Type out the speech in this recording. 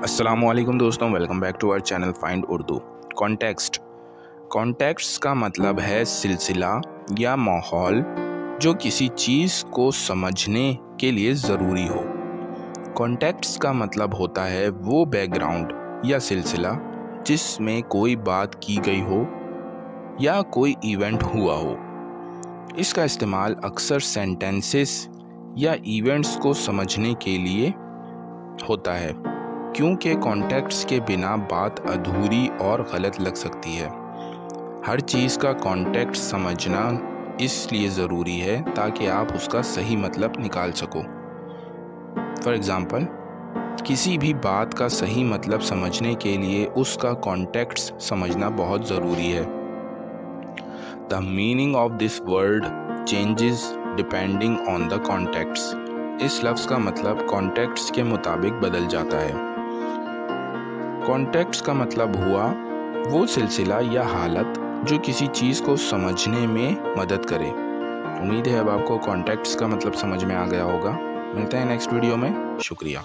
अस्सलामुअलैकुम दोस्तों, welcome back to our channel find Urdu. Context का मतलब है सिलसिला या माहौल जो किसी चीज़ को समझने के लिए ज़रूरी हो। कॉन्टेक्स्ट का मतलब होता है वो बैकग्राउंड या सिलसिला जिसमें कोई बात की गई हो या कोई इवेंट हुआ हो। इसका इस्तेमाल अक्सर सेंटेंसेस या इवेंट्स को समझने के लिए होता है, क्योंकि कॉन्टेक्स्ट के बिना बात अधूरी और गलत लग सकती है। हर चीज़ का कॉन्टेक्स्ट समझना इसलिए ज़रूरी है ताकि आप उसका सही मतलब निकाल सको। फॉर एग्ज़ाम्पल, किसी भी बात का सही मतलब समझने के लिए उसका कॉन्टेक्स्ट समझना बहुत ज़रूरी है। The meaning of this word changes depending on the context. इस लफ्ज़ का मतलब कॉन्टेक्स्ट के मुताबिक बदल जाता है। कॉन्टेक्स्ट का मतलब हुआ वो सिलसिला या हालत जो किसी चीज़ को समझने में मदद करे। उम्मीद है अब आपको कॉन्टेक्स्ट का मतलब समझ में आ गया होगा। मिलते हैं नेक्स्ट वीडियो में। शुक्रिया।